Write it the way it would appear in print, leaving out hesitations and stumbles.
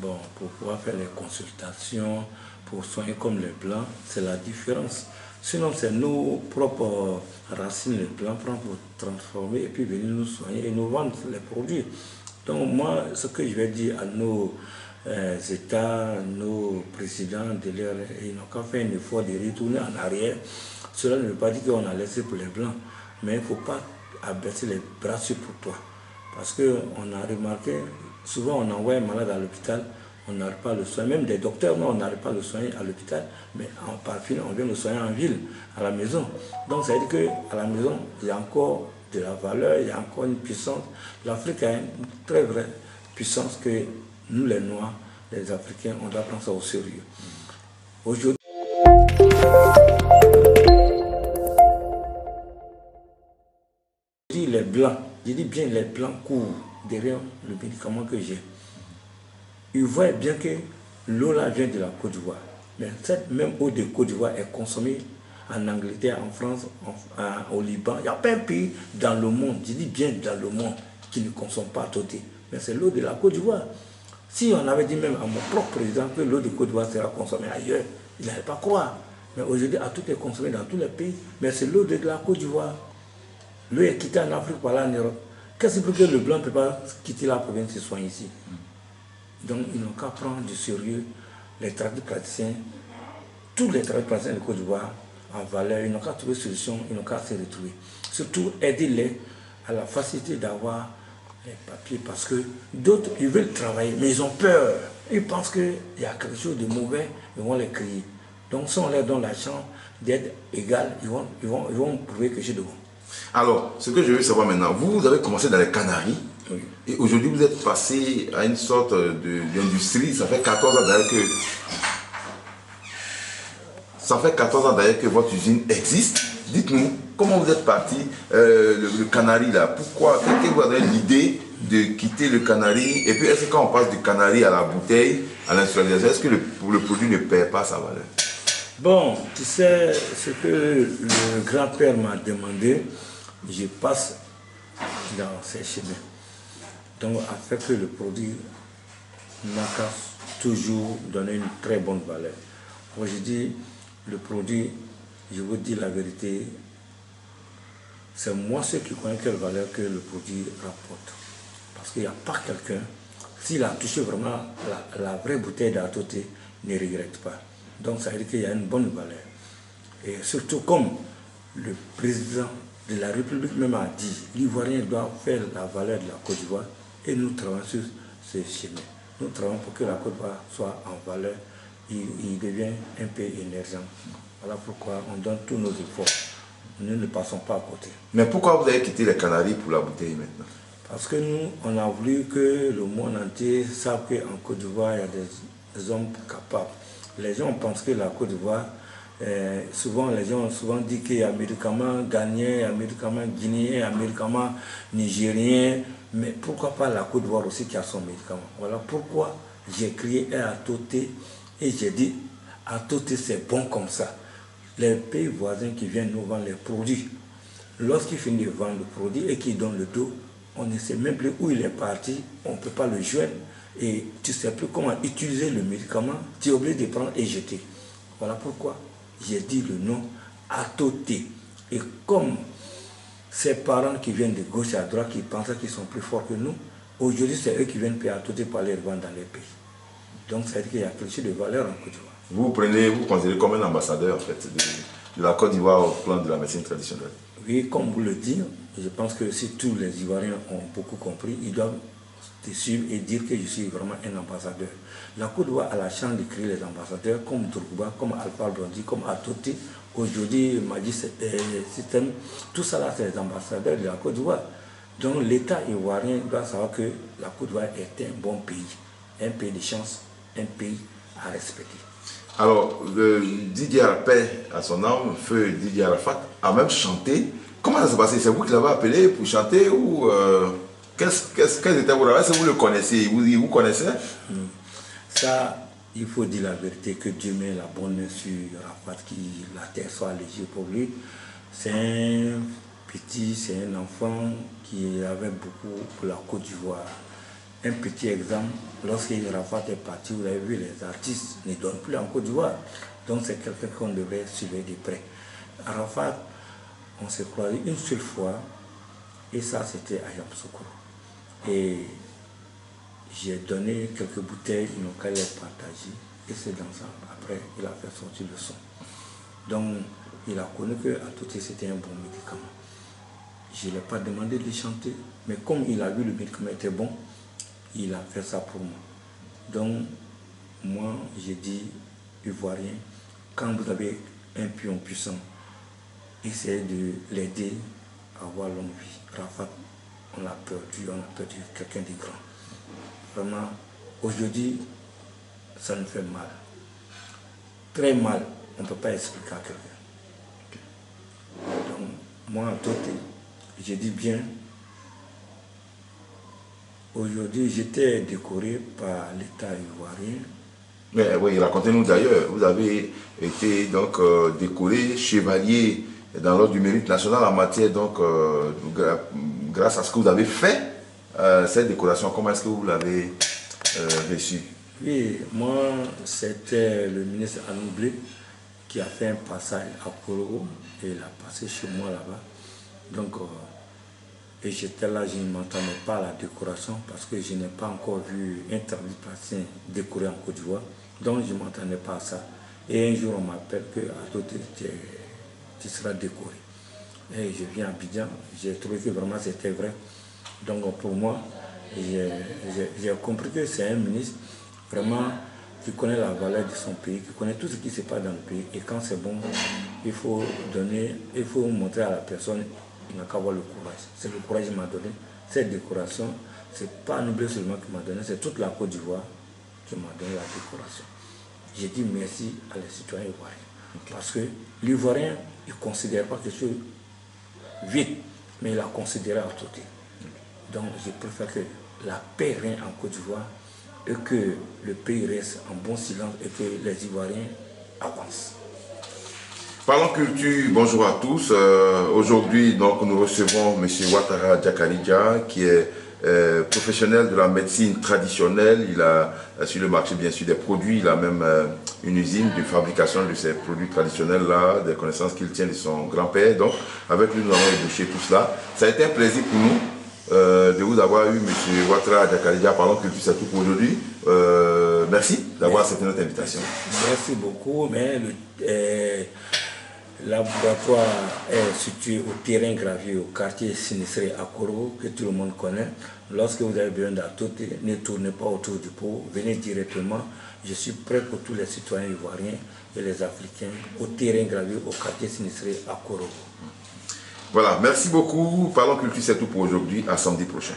bon, pour pouvoir faire les consultations, pour soigner comme les Blancs, c'est la différence. Sinon, c'est nos propres racines, les Blancs, pour transformer et puis venir nous soigner et nous vendre les produits. Donc moi, ce que je vais dire à nos États, nos présidents, ils n'ont qu'à faire un effort de retourner en arrière. Cela ne veut pas dire qu'on a laissé pour les Blancs, mais il ne faut pas abaisser les bras sur pour toi. Parce qu'on a remarqué, souvent on envoie un malade à l'hôpital, on n'arrive pas à le soigner. Même des docteurs, non, on n'arrive pas à le soigner à l'hôpital, mais par fin, on vient le soigner en ville, à la maison. Donc ça veut dire qu'à la maison, il y a encore de la valeur, il y a encore une puissance. L'Afrique a une très vraie puissance que nous, les Noirs, les Africains, on doit prendre ça au sérieux. Aujourd'hui, les Blancs, je dis bien les Blancs courent derrière le médicament que j'ai. Ils voient bien que l'eau là vient de la Côte d'Ivoire. Mais cette même eau de Côte d'Ivoire est consommée en Angleterre, en France, au Liban. Il n'y a pas un pays dans le monde, je dis bien dans le monde, qui ne consomme pas à côté. Mais c'est l'eau de la Côte d'Ivoire. Si on avait dit même à mon propre président que l'eau de Côte d'Ivoire sera consommée ailleurs, il n'allait pas croire. Mais aujourd'hui, tout est consommé dans tous les pays. Mais c'est l'eau de la Côte d'Ivoire. L'eau est quittée en Afrique, par là en Europe. Qu'est-ce qui fait que le Blanc ne peut pas quitter la province et se soigner ici? Donc, ils n'ont qu'à prendre du sérieux les tradipraticiens, tous les tradipraticiens de Côte d'Ivoire en valeur. Ils n'ont qu'à trouver solution, ils n'ont qu'à se retrouver. Surtout, aider-les à la facilité d'avoir les papiers parce que d'autres, ils veulent travailler, mais ils ont peur. Ils pensent qu'il y a quelque chose de mauvais, ils vont les crier. Donc, si on leur donne la chance d'être égal, ils vont prouver que j'ai de bon. Alors, ce que je veux savoir maintenant, vous avez commencé dans les Canaries. Oui. Et aujourd'hui, vous êtes passé à une sorte d'industrie. Ça fait 14 ans d'ailleurs que votre usine existe. Dites-nous, comment vous êtes parti le Canari là? Pourquoi? Qu'est-ce que vous avez l'idée de quitter le Canari? Et puis, est-ce que quand on passe du Canari à la bouteille, à l'industrialisation, est-ce que le produit ne perd pas sa valeur? Bon, tu sais, ce que le grand-père m'a demandé, je passe dans ces chemins. Donc, afin que le produit n'a qu'à toujours donner une très bonne valeur. Moi, je dis, le produit, je vous dis la vérité, c'est moi ceux qui connaissent quelle valeur que le produit rapporte. Parce qu'il n'y a pas quelqu'un, s'il a touché vraiment la vraie bouteille d'Atoté, ne regrette pas. Donc, ça veut dire qu'il y a une bonne valeur. Et surtout, comme le président de la République même a dit, l'Ivoirien doit faire la valeur de la Côte d'Ivoire et nous travaillons sur ce chemin. Nous travaillons pour que la Côte d'Ivoire soit en valeur. Il devient un pays émergent. Voilà pourquoi on donne tous nos efforts. Nous ne passons pas à côté. Mais pourquoi vous avez quitté les Canaries pour la bouteille maintenant? Parce que nous, on a voulu que le monde entier sache qu'en Côte d'Ivoire, il y a des hommes capables. Les gens pensent que la Côte d'Ivoire, souvent les gens ont souvent dit qu'il y a médicaments ghanéens, il y a médicaments guinéens, il y a médicaments nigériens, mais pourquoi pas la Côte d'Ivoire aussi qui a son médicament? Voilà pourquoi j'ai créé un Atoté et j'ai dit Atoté c'est bon comme ça. Les pays voisins qui viennent nous vendre les produits, lorsqu'ils finissent de vendre le produit et qu'ils donnent le dos, on ne sait même plus où il est parti, on ne peut pas le joindre. Et tu ne sais plus comment utiliser le médicament, tu es obligé de prendre et jeter. Voilà pourquoi j'ai dit le nom Atoté. Et comme ces parents qui viennent de gauche à droite, qui pensaient qu'ils sont plus forts que nous, aujourd'hui c'est eux qui viennent payer Atoté pour les revendre dans les pays. Donc ça veut dire qu'il y a quelque chose de valeur en Côte d'Ivoire. Vous considérez comme un ambassadeur en fait, de la Côte d'Ivoire au plan de la médecine traditionnelle? Oui, comme vous le dites, je pense que si tous les Ivoiriens ont beaucoup compris, ils doivent te suivre et dire que je suis vraiment un ambassadeur. La Côte d'Ivoire a la chance de créer les ambassadeurs comme Drogba, comme Alpha Blondy, comme Atoté. Aujourd'hui, Madi Système, tout ça là, c'est les ambassadeurs de la Côte d'Ivoire. Donc l'État ivoirien doit savoir que la Côte d'Ivoire est un bon pays, un pays de chance, un pays à respecter. Alors, Didier Arafat, à son âme, feu Didier Arafat, a même chanté. Comment ça s'est passé? C'est vous qui l'avez appelé pour chanter ou quel était vos rêves? Est-ce que vous le connaissez? Vous connaissez? Ça, il faut dire la vérité, que Dieu met la bonne main sur Arafat, que la terre soit légère pour lui. C'est un enfant qui avait beaucoup pour la Côte d'Ivoire. Un petit exemple, lorsque Rafat est parti, vous avez vu, les artistes ne donnent plus en Côte d'Ivoire. Donc c'est quelqu'un qu'on devrait suivre de près. Rafat, on s'est croisé une seule fois, et ça c'était à Yamoussoukro. Et j'ai donné quelques bouteilles, ils n'ont qu'à les partager, et c'est dans ça. Après, il a fait sortir le son. Donc, il a connu que Atoté c'était un bon médicament. Je ne l'ai pas demandé de le chanter, mais comme il a vu le médicament était bon, il a fait ça pour moi. Donc, moi, j'ai dit, Ivoirien, quand vous avez un pion puissant, essayez de l'aider à avoir longue vie. Rafat, on a perdu quelqu'un de grand. Vraiment, aujourd'hui, ça nous fait mal. Très mal, on ne peut pas expliquer à quelqu'un. Donc, moi, à Atoté, j'ai dit bien, aujourd'hui, j'étais décoré par l'État ivoirien. Mais oui, racontez-nous d'ailleurs, vous avez été donc décoré chevalier dans l'ordre du mérite national en matière, donc, grâce à ce que vous avez fait, cette décoration, comment est-ce que vous l'avez reçue? Oui, moi, c'était le ministre Anoublé qui a fait un passage à Korogo et il a passé chez moi là-bas. Donc, et j'étais là, je ne m'entendais pas à la décoration parce que je n'ai pas encore vu un tradipraticien décoré en Côte d'Ivoire. Donc, je ne m'entendais pas à ça. Et un jour, on m'appelle que Atoté, tu seras décoré. Et je viens à Abidjan, j'ai trouvé que vraiment c'était vrai. Donc, pour moi, j'ai compris que c'est un ministre vraiment qui connaît la valeur de son pays, qui connaît tout ce qui se passe dans le pays. Et quand c'est bon, il faut montrer à la personne, il n'a qu'à avoir le courage. C'est le courage qu'il m'a donné. Cette décoration, ce n'est pas Anoublé seulement qui m'a donné, c'est toute la Côte d'Ivoire qui m'a donné la décoration. J'ai dit merci à les citoyens ivoiriens. Okay. Parce que l'Ivoirien, il ne considère pas quelque chose vite, mais il a considéré à Atoté. Donc je préfère que la paix règne en Côte d'Ivoire et que le pays reste en bon silence et que les Ivoiriens avancent. Parlons culture, bonjour à tous. Aujourd'hui, donc, nous recevons M. Ouattara Diakarija, qui est professionnel de la médecine traditionnelle. Il a sur le marché, bien sûr, des produits. Il a même une usine de fabrication de ces produits traditionnels-là, des connaissances qu'il tient de son grand-père. Donc, avec lui, nous avons ébauché tout cela. Ça a été un plaisir pour nous de vous avoir eu, M. Ouattara Diakarija. Parlons culture, c'est tout pour aujourd'hui. Merci d'avoir accepté notre invitation. Merci beaucoup. Mais le laboratoire est situé au terrain gravier, au quartier sinistré à Korogo, que tout le monde connaît. Lorsque vous avez besoin d'Atoté, ne tournez pas autour du pot, venez directement. Je suis prêt pour tous les citoyens ivoiriens et les Africains au terrain gravier, au quartier sinistré à Korogo. Voilà, merci beaucoup. Parlons culture, c'est tout pour aujourd'hui. À samedi prochain.